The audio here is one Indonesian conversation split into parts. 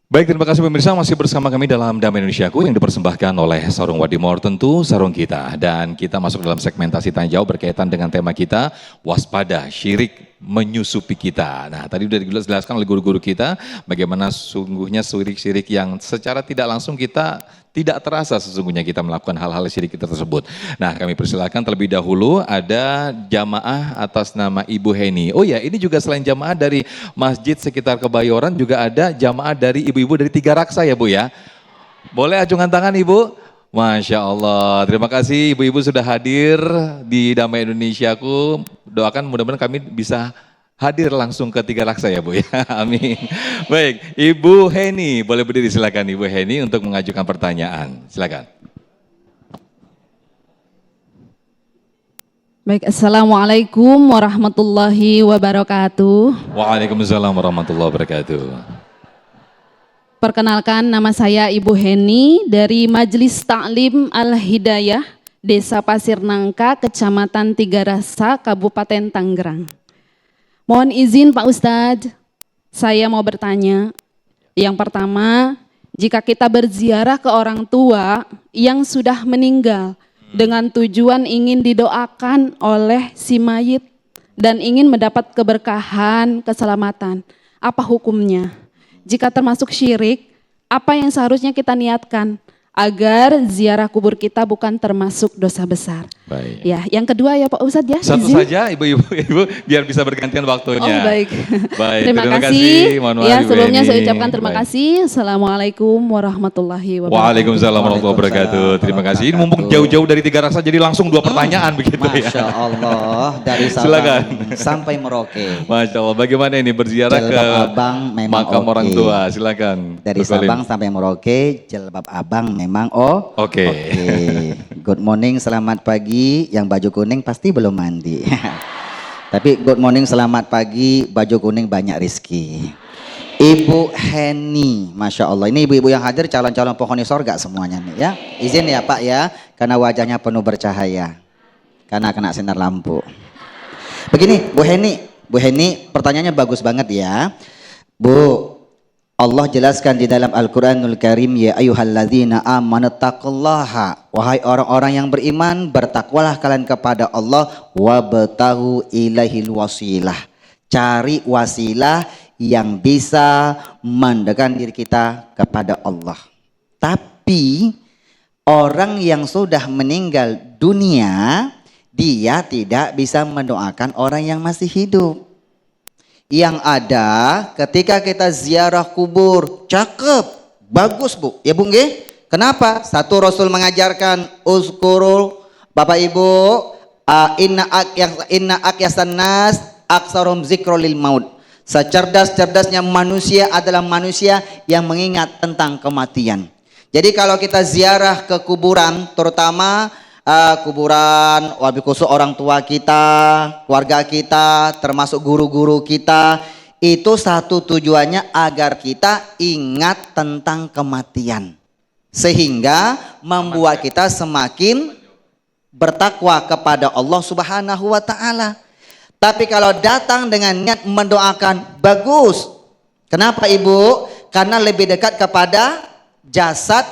Baik, terima kasih pemirsa masih bersama kami dalam Damai Indonesiaku yang dipersembahkan oleh Sarung Wadimor, tentu sarung kita. Dan kita masuk dalam segmentasi tanya jawab berkaitan dengan tema kita, waspada syirik menyusupi kita. Nah, tadi sudah dijelaskan oleh guru-guru kita bagaimana sungguhnya syirik-syirik yang secara tidak langsung kita tidak terasa sesungguhnya kita melakukan hal-hal syirik kita tersebut. Nah, kami persilakan terlebih dahulu ada jamaah atas nama Ibu Heni. Oh ya, ini juga selain jamaah dari masjid sekitar Kebayoran juga ada jamaah dari ibu-ibu dari Tiga Raksa ya Bu ya. Boleh acungkan tangan Ibu? Masya Allah, terima kasih ibu-ibu sudah hadir di Damai Indonesiaku. Doakan mudah-mudahan kami bisa hadir langsung ke Tiga Raksa ya Bu ya, amin. Baik, Ibu Heni, boleh berdiri silakan Ibu Heni untuk mengajukan pertanyaan, silakan. Baik, Assalamualaikum warahmatullahi wabarakatuh. Waalaikumsalam warahmatullahi wabarakatuh. Perkenalkan, nama saya Ibu Heni dari Majelis Ta'lim Al-Hidayah, Desa Pasir Nangka, Kecamatan Tiga Raksa, Kabupaten Tangerang. Mohon izin Pak Ustadz, saya mau bertanya. Yang pertama, jika kita berziarah ke orang tua yang sudah meninggal dengan tujuan ingin didoakan oleh si mayit dan ingin mendapat keberkahan, keselamatan, apa hukumnya? Jika termasuk syirik, apa yang seharusnya kita niatkan agar ziarah kubur kita bukan termasuk dosa besar? Baik. Ya, yang kedua ya Pak Ustadz ya. Satu izin. saja ibu-ibu biar bisa bergantian waktunya. Oh baik. Baik, terima kasih. Mohon maaf, Ya Ibu sebelumnya Heni. saya ucapkan terima Baik. kasih. Assalamualaikum warahmatullahi wabarakatuh. Waalaikumsalam warahmatullahi wabarakatuh. Terima kasih. Ini mumpung jauh-jauh dari Tiga Raksa jadi langsung dua pertanyaan begitu ya. Masya Allah, dari Silakan. Sabang sampai Merauke. Masya Allah, bagaimana ini berziarah ke Jilbab abang memang makam oke. orang tua? Silakan. Dari Bu Kolim. Sabang sampai Merauke, jilbab abang memang Oke. Good morning, selamat pagi. Yang baju kuning pasti belum mandi. Tapi good morning, selamat pagi. Baju kuning banyak rizki. Ibu Heni, Masya Allah. Ini ibu-ibu yang hadir calon-calon penghuni sorga semuanya nih ya. Izin ya Pak ya, karena wajahnya penuh bercahaya. Karena kena sinar lampu. Begini Bu Heni pertanyaannya bagus banget ya. Bu, Allah jelaskan di dalam Al-Quranul Karim, ya ayyuhalladzina amanu taqullaha, wahai orang-orang yang beriman, bertakwalah kalian kepada Allah, wabtahu ilaihil wasilah, cari wasilah yang bisa mendekatkan diri kita kepada Allah. Tapi orang yang sudah meninggal dunia, dia tidak bisa mendoakan orang yang masih hidup. Yang ada ketika kita ziarah kubur, cakep, bagus Bu, ya Bu nggih? Kenapa? Satu, Rasul mengajarkan uzkurul, Bapak Ibu, inna akyasan nas aksarum zikrolil maut. Secerdas-cerdasnya manusia adalah manusia yang mengingat tentang kematian. Jadi kalau kita ziarah ke kuburan, terutama kuburan wabil khusus orang tua kita, keluarga kita, termasuk guru-guru kita, itu satu tujuannya agar kita ingat tentang kematian, sehingga membuat kita semakin bertakwa kepada Allah Subhanahu wa Ta'ala. Tapi kalau datang dengan niat mendoakan, bagus. Kenapa Ibu? Karena lebih dekat kepada jasad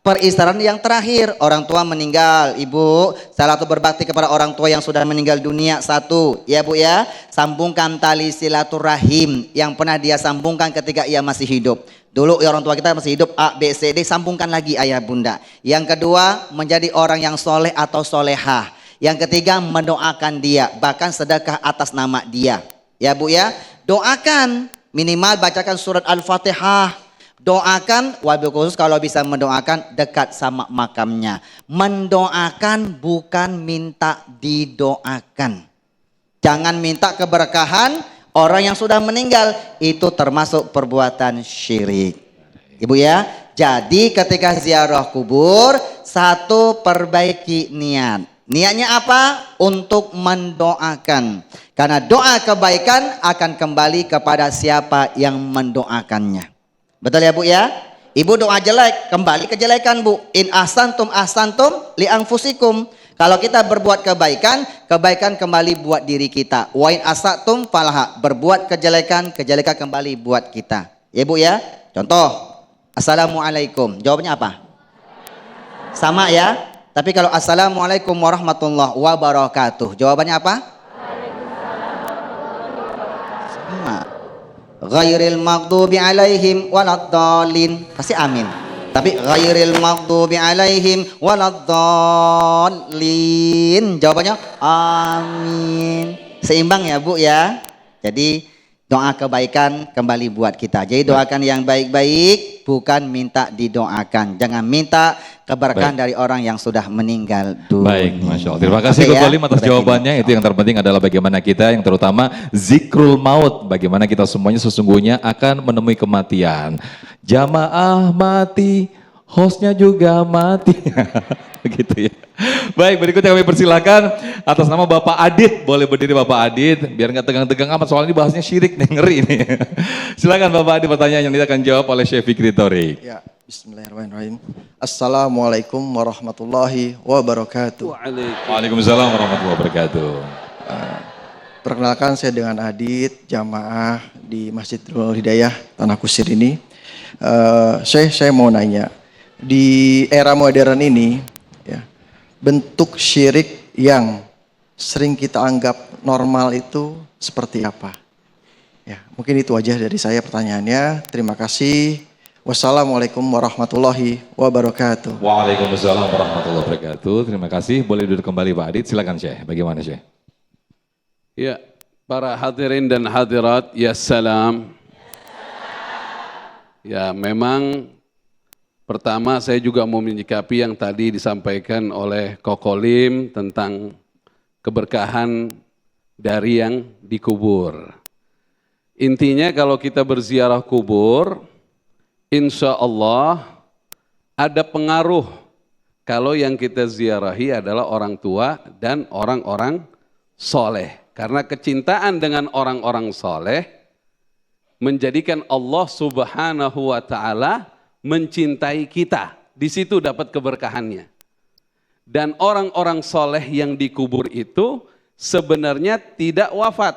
peristirahatan yang terakhir. Orang tua meninggal, Ibu salah satu berbakti kepada orang tua yang sudah meninggal dunia. Satu, ya Bu ya, sambungkan tali silaturahim yang pernah dia sambungkan ketika ia masih hidup. Dulu orang tua kita masih hidup, A, B, C, D, sambungkan lagi ayah bunda. Yang kedua, menjadi orang yang soleh atau solehah. Yang ketiga, mendoakan dia, bahkan sedekah atas nama dia. Ya Bu ya, doakan, minimal bacakan surat Al-Fatihah. Doakan, wabil khusus kalau bisa mendoakan dekat sama makamnya. Mendoakan bukan minta didoakan. Jangan minta keberkahan orang yang sudah meninggal, itu termasuk perbuatan syirik. Ibu ya, jadi ketika ziarah kubur, satu, perbaiki niat. Niatnya apa? Untuk mendoakan. Karena doa kebaikan akan kembali kepada siapa yang mendoakannya. Betul ya Bu ya? Ibu doa jelek, kembali kejelekan Bu. In ahsantum ahsantum li anfusikum. Kalau kita berbuat kebaikan, kebaikan kembali buat diri kita. Wa in asatum falaha. Berbuat kejelekan, kejelekan kembali buat kita. Ya Bu ya? Contoh, Assalamualaikum. Jawabnya apa? Sama ya. Tapi kalau Assalamualaikum warahmatullahi wabarakatuh, jawabannya apa? Sama. Ghairil maghdubi alaihim waladdallin. Pasti amin. Tapi ghairil maghdubi alaihim waladdallin. Jawabannya amin. Seimbang ya Bu ya. Jadi doa kebaikan kembali buat kita. Jadi doakan yang baik-baik, bukan minta didoakan. Jangan minta keberkahan dari orang yang sudah meninggal dunia. Baik, Masya Allah. Terima kasih Gus Kolim atas jawabannya. Itu yang terpenting adalah bagaimana kita, yang terutama zikrul maut. Bagaimana kita semuanya sesungguhnya akan menemui kematian. Jamaah mati, hostnya juga mati. Begitu ya. Baik, berikutnya kami persilakan atas nama Bapak Adit. Boleh berdiri Bapak Adit, biar nggak tegang-tegang amat, soalnya ini bahasnya syirik nih, ngeri nih. Silakan Bapak Adit, pertanyaan yang akan jawab oleh Syekh Fikri Thorik. Ya, bismillahirrahmanirrahim. Assalamualaikum warahmatullahi wabarakatuh. Waalaikumsalam warahmatullahi wabarakatuh. Perkenalkan, saya dengan Adit, jamaah di Masjid Nurul Hidayah Tanah Kusir ini. Saya mau nanya, di era modern ini, ya, bentuk syirik yang sering kita anggap normal itu seperti apa? Ya, mungkin itu aja dari saya pertanyaannya. Terima kasih. Wassalamualaikum warahmatullahi wabarakatuh. Waalaikumsalam warahmatullahi wabarakatuh. Terima kasih. Boleh duduk kembali Pak Adit. Silakan Syekh. Bagaimana Syekh? Ya, para hadirin dan hadirat, ya salam. Ya, memang pertama saya juga mau menyikapi yang tadi disampaikan oleh Kokolim tentang keberkahan dari yang dikubur. Intinya kalau kita berziarah kubur, insya Allah ada pengaruh kalau yang kita ziarahi adalah orang tua dan orang-orang soleh. Karena kecintaan dengan orang-orang soleh menjadikan Allah Subhanahu wa Ta'ala mencintai kita. Di situ dapat keberkahannya. Dan orang-orang soleh yang dikubur itu sebenarnya tidak wafat.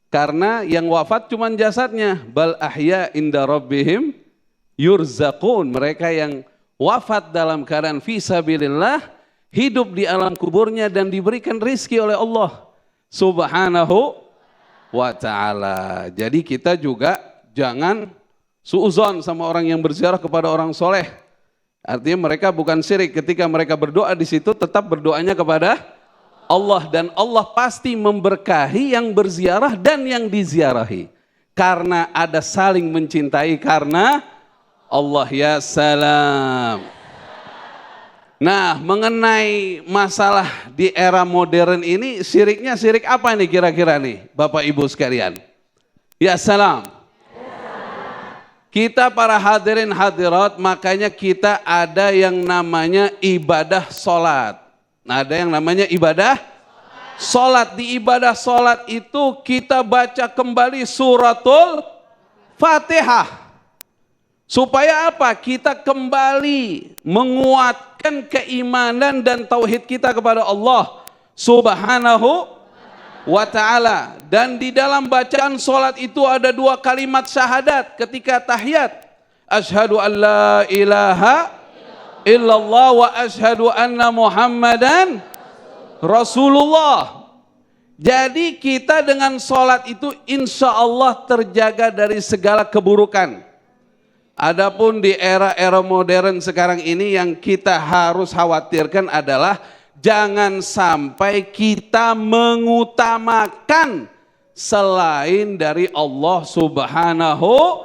Karena yang wafat cuma jasadnya. Bal ahya inda rabbihim yurzaqun. Mereka yang wafat dalam keadaan fisabilillah, hidup di alam kuburnya dan diberikan rizki oleh Allah Subhanahu wa Ta'ala. Jadi kita juga jangan suuzon sama orang yang berziarah kepada orang soleh. Artinya mereka bukan syirik. Ketika mereka berdoa di situ tetap berdoanya kepada Allah. Dan Allah pasti memberkahi yang berziarah dan yang diziarahi. Karena ada saling mencintai karena Allah, ya salam. Nah, mengenai masalah di era modern ini, syiriknya syirik apa nih kira-kira nih Bapak Ibu sekalian? Ya salam. Kita para hadirin hadirat, makanya kita ada yang namanya ibadah sholat. Nah, ada yang namanya ibadah sholat. Di ibadah sholat itu kita baca kembali suratul Fatihah. Supaya apa? Kita kembali menguatkan keimanan dan tauhid kita kepada Allah Subhanahu wa Ta'ala. Dan di dalam bacaan sholat itu ada 2 kalimat syahadat ketika tahiyat. Asyhadu an la ilaha illallah wa asyhadu anna Muhammadan Rasulullah. Jadi kita dengan sholat itu insya Allah terjaga dari segala keburukan. Adapun di era-era modern sekarang ini yang kita harus khawatirkan adalah jangan sampai kita mengutamakan selain dari Allah Subhanahu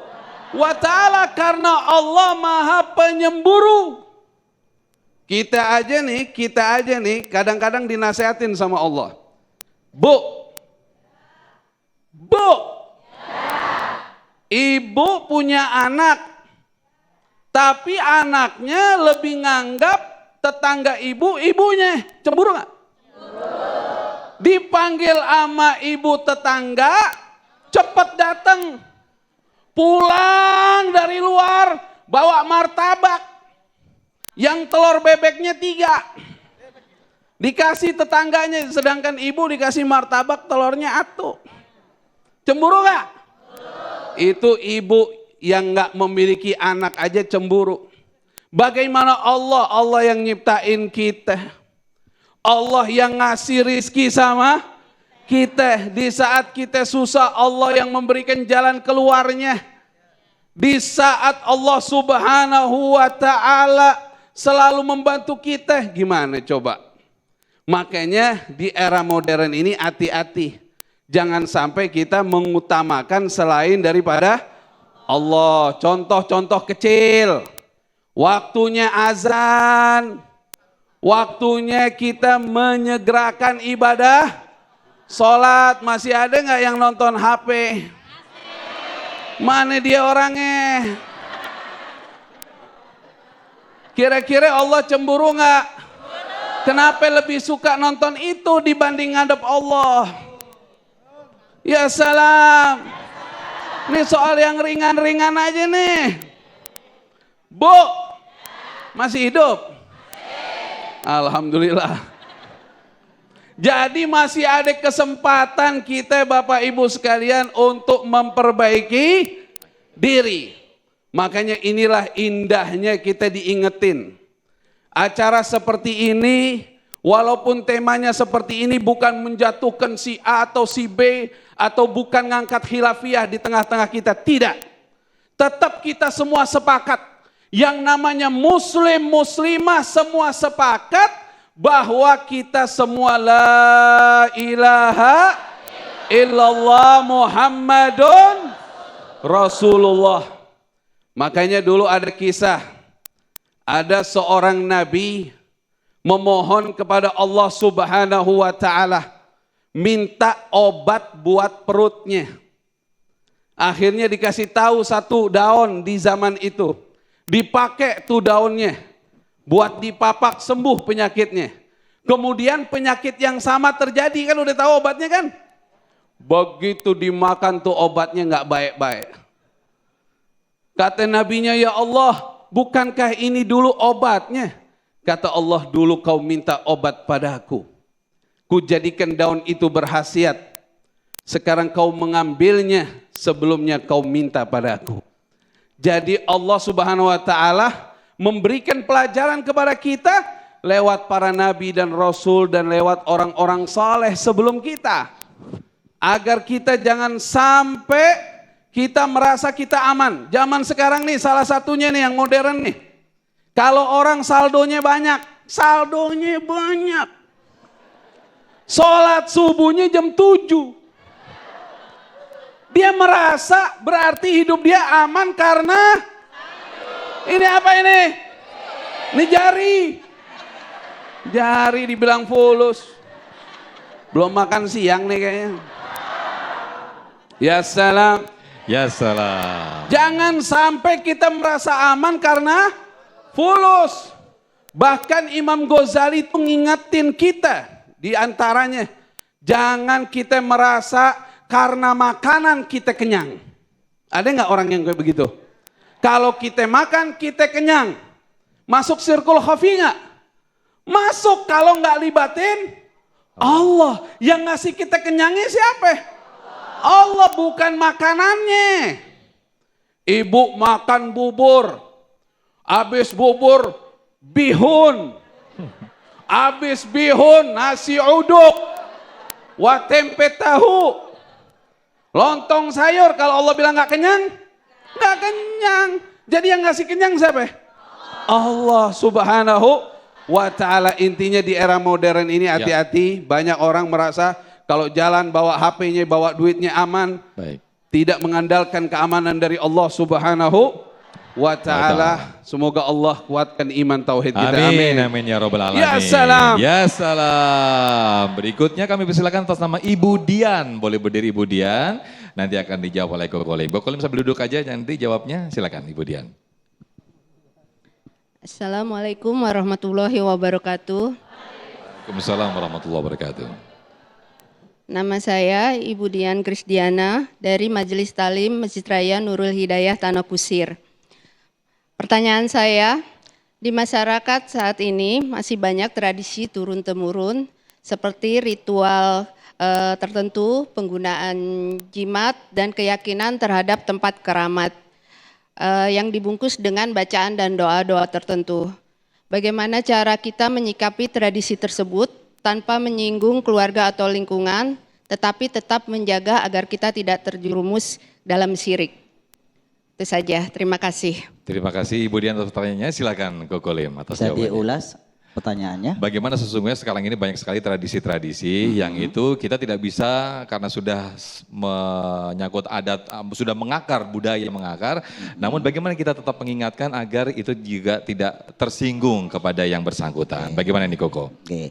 wa Ta'ala, karena Allah Maha Penyemburu. Kita aja nih kadang-kadang dinasehatin sama Allah. Bu, ibu punya anak. Tapi anaknya lebih nganggap tetangga ibu ibunya. Cemburu gak? Dipanggil ama ibu tetangga, cepet datang. Pulang dari luar, bawa martabak. Yang telur bebeknya 3. Dikasih tetangganya, sedangkan ibu dikasih martabak telurnya 1. Cemburu gak? Itu ibu yang nggak memiliki anak aja cemburu. Bagaimana Allah yang nyiptain kita. Allah yang ngasih rizki sama kita. Di saat kita susah, Allah yang memberikan jalan keluarnya. Di saat Allah Subhanahu wa ta'ala selalu membantu kita, gimana coba? Makanya di era modern ini hati-hati. Jangan sampai kita mengutamakan selain daripada Allah. Contoh-contoh kecil. Waktunya azan. Waktunya kita menyegerakan ibadah. Sholat, masih ada nggak yang nonton HP? Mana dia orangnya? Kira-kira Allah cemburu nggak? Kenapa lebih suka nonton itu dibanding ngadep Allah? Ya salam. Ini soal yang ringan-ringan aja nih. Bu, masih hidup? Alhamdulillah. Jadi masih ada kesempatan kita Bapak Ibu sekalian untuk memperbaiki diri. Makanya inilah indahnya kita diingetin. Acara seperti ini, walaupun temanya seperti ini bukan menjatuhkan si A atau si B, atau bukan ngangkat khilafiyah di tengah-tengah kita, tidak. Tetap kita semua sepakat. Yang namanya muslim, muslimah semua sepakat bahwa kita semua la ilaha illallah Muhammadun Rasulullah. Makanya dulu ada kisah, ada seorang nabi memohon kepada Allah Subhanahu wa ta'ala, minta obat buat perutnya. Akhirnya dikasih tahu satu daun di zaman itu. Dipakai tuh daunnya buat dipapak sembuh penyakitnya. Kemudian penyakit yang sama terjadi, kan udah tahu obatnya kan? Begitu dimakan tuh obatnya nggak baik-baik. Kata nabinya, ya Allah, bukankah ini dulu obatnya? Kata Allah, dulu kau minta obat padaku. Ku jadikan daun itu berkhasiat. Sekarang kau mengambilnya, sebelumnya kau minta padaku. Jadi Allah Subhanahu wa ta'ala memberikan pelajaran kepada kita lewat para nabi dan rasul dan lewat orang-orang saleh sebelum kita. Agar kita jangan sampai kita merasa kita aman. Zaman sekarang nih salah satunya nih yang modern nih. Kalau orang saldonya banyak. Sholat subuhnya jam 7. Dia merasa berarti hidup dia aman karena ini apa ini? Ini jari dibilang fulus. Belum makan siang nih kayaknya. Ya salam. Ya salam. Jangan sampai kita merasa aman karena fulus. Bahkan Imam Ghazali itu ngingetin kita di antaranya, jangan kita merasa karena makanan kita kenyang. Ada nggak orang yang kayak begitu? Kalau kita makan, kita kenyang. Masuk sirkul khafi nggak? Masuk, kalau nggak libatin Allah. Yang ngasih kita kenyangnya siapa? Allah, bukan makanannya. Ibu makan bubur. Habis bubur, bihun. Habis bihun, nasi uduk. Wah tempe tahu. Lontong sayur, kalau Allah bilang gak kenyang, gak kenyang. Jadi yang ngasih kenyang siapa? Allah Subhanahu wa ta'ala. Intinya di era modern ini hati-hati. Banyak orang merasa kalau jalan bawa HP-nya, bawa duitnya aman. Baik. Tidak mengandalkan keamanan dari Allah Subhanahu wa ta'ala. Semoga Allah kuatkan iman tauhid kita. Amin, amin ya robbal alamin. Ya salam. Ya salam. Berikutnya kami persilakan atas nama Ibu Dian. Boleh berdiri Ibu Dian. Nanti akan dijawab oleh Koko Kolim. Koko Kolim sambil duduk aja nanti jawabnya. Silakan Ibu Dian. Assalamualaikum warahmatullahi wabarakatuh. Waalaikumsalam warahmatullahi wabarakatuh. Nama saya Ibu Dian Krisdiana dari Majelis Talim Masjid Raya Nurul Hidayah Tanah Kusir. Pertanyaan saya, di masyarakat saat ini masih banyak tradisi turun-temurun seperti ritual tertentu, penggunaan jimat dan keyakinan terhadap tempat keramat. yang dibungkus dengan bacaan dan doa-doa tertentu. Bagaimana cara kita menyikapi tradisi tersebut tanpa menyinggung keluarga atau lingkungan, tetapi tetap menjaga agar kita tidak terjerumus dalam syirik. Itu saja, terima kasih. Terima kasih Ibu Dian atas pertanyaannya. Silakan Koko Lim atas Bisa jawabannya. diulas pertanyaannya? Bagaimana sesungguhnya sekarang ini banyak sekali tradisi-tradisi yang itu kita tidak bisa karena sudah menyangkut adat, sudah mengakar, budaya mengakar. Namun bagaimana kita tetap mengingatkan agar itu juga tidak tersinggung kepada yang bersangkutan. Bagaimana nih Koko? Oke.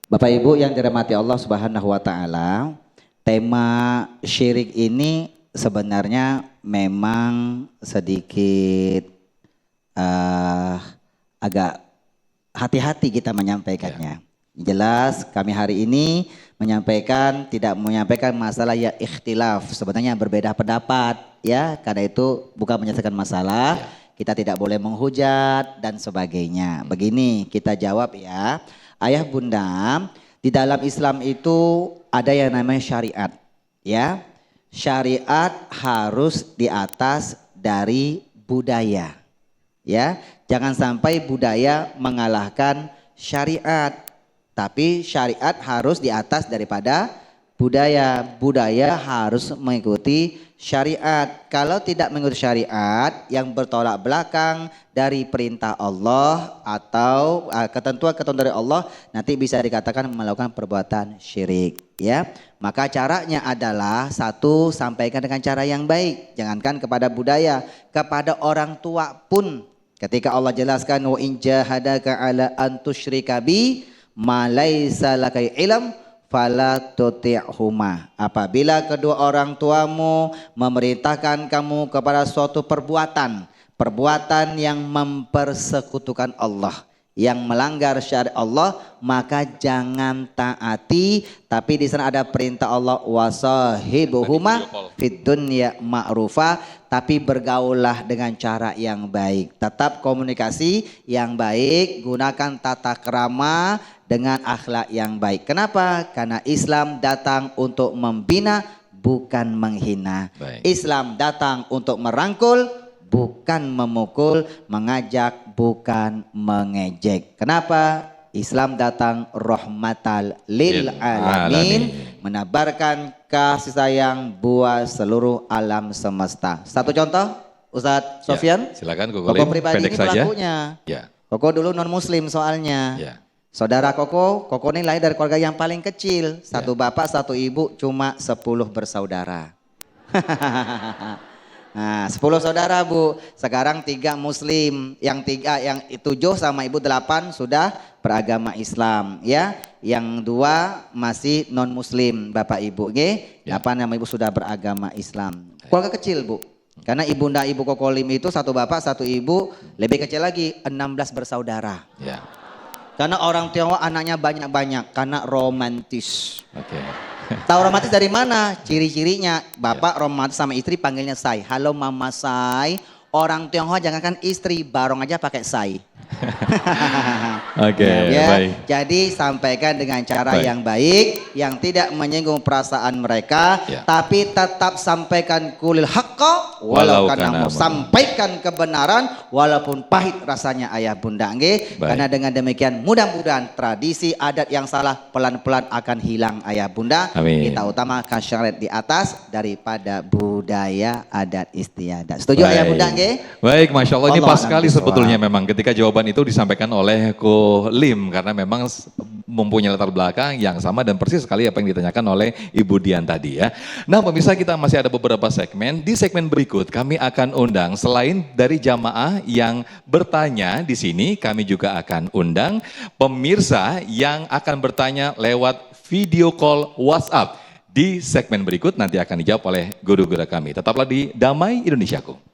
Bapak Ibu yang dirahmati Allah Subhanahu wa taala, tema syirik ini sebenarnya memang sedikit agak hati-hati kita menyampaikannya. Jelas kami hari ini tidak menyampaikan masalah ya ikhtilaf, sebenarnya berbeda pendapat ya, karena itu bukan menyelesaikan masalah, kita tidak boleh menghujat dan sebagainya. Begini kita jawab ya, ayah bunda, di dalam Islam itu ada yang namanya syariat ya. Syariat harus di atas dari budaya ya. Jangan sampai budaya mengalahkan syariat, tapi syariat harus di atas daripada budaya. Budaya harus mengikuti syariat. Kalau tidak mengikuti syariat yang bertolak belakang dari perintah Allah atau ketentuan-ketentuan dari Allah, nanti bisa dikatakan melakukan perbuatan syirik ya. Maka caranya adalah satu, sampaikan dengan cara yang baik. Jangankan kepada budaya, kepada orang tua pun. Ketika Allah jelaskan wa in jahadaka ala an tusyrika bi ma laisa laka ilm fala tuti'huma. Apabila kedua orang tuamu memerintahkan kamu kepada suatu perbuatan yang mempersekutukan Allah, yang melanggar syariat Allah, maka jangan taati. Tapi di sana ada perintah Allah wasahibuhuma fid dunya ma'rufa, tapi bergaullah dengan cara yang baik. Tetap komunikasi yang baik, gunakan tata krama dengan akhlak yang baik. Kenapa? Karena Islam datang untuk membina, bukan menghina. Baik. Islam datang untuk merangkul, bukan memukul, mengajak, bukan mengejek. Kenapa? Islam datang rahmatal lil alamin, menebarkan kasih sayang buat seluruh alam semesta. Satu contoh, Ustadz Sofyan. Ya, silakan Koko Koko Lim, pribadi pendek ini saja. pelakunya. Ya. Koko dulu non muslim soalnya. Ya. Saudara Koko ini lahir dari keluarga yang paling kecil. Satu bapak, satu ibu, cuma 10 bersaudara. Nah 10 saudara Bu, sekarang 3 muslim, yang 7 sama ibu 8 sudah beragama Islam ya. Yang 2 masih non muslim bapak ibu, 8 sama ibu sudah beragama Islam. Keluarga kecil Bu, karena ibunda ibu Koko Lim itu satu bapak satu ibu, lebih kecil lagi 16 bersaudara. Ya. Karena orang Tionghoa anaknya banyak-banyak, karena romantis. Oke. Tahu romantis dari mana? Ciri-cirinya bapak romantis sama istri panggilnya say. Halo mama say. Orang Tionghoa jangankan istri, barong aja pakai say. Oke, baik. Jadi sampaikan dengan cara Baik. yang baik, yang tidak menyinggung perasaan mereka, tapi tetap sampaikan kulil haqqa walau kana mur. Sampaikan kebenaran walaupun pahit rasanya ayah bunda nggih. Karena dengan demikian mudah-mudahan tradisi adat yang salah pelan-pelan akan hilang ayah bunda. Amin. Kita utamakan syariat di atas daripada budaya adat istiadat. Setuju ayah bunda nggih? Baik, Masya Allah, ini Allah pas sekali a'lam sebetulnya memang ketika jawaban itu disampaikan oleh Ko Lim, karena memang mempunyai latar belakang yang sama dan persis sekali apa yang ditanyakan oleh Ibu Dian tadi ya. Nah pemirsa, kita masih ada beberapa segmen. Di segmen berikut kami akan undang, selain dari jamaah yang bertanya di sini, kami juga akan undang pemirsa yang akan bertanya lewat video call WhatsApp. Di segmen berikut nanti akan dijawab oleh guru-guru kami. Tetaplah di Damai Indonesiaku.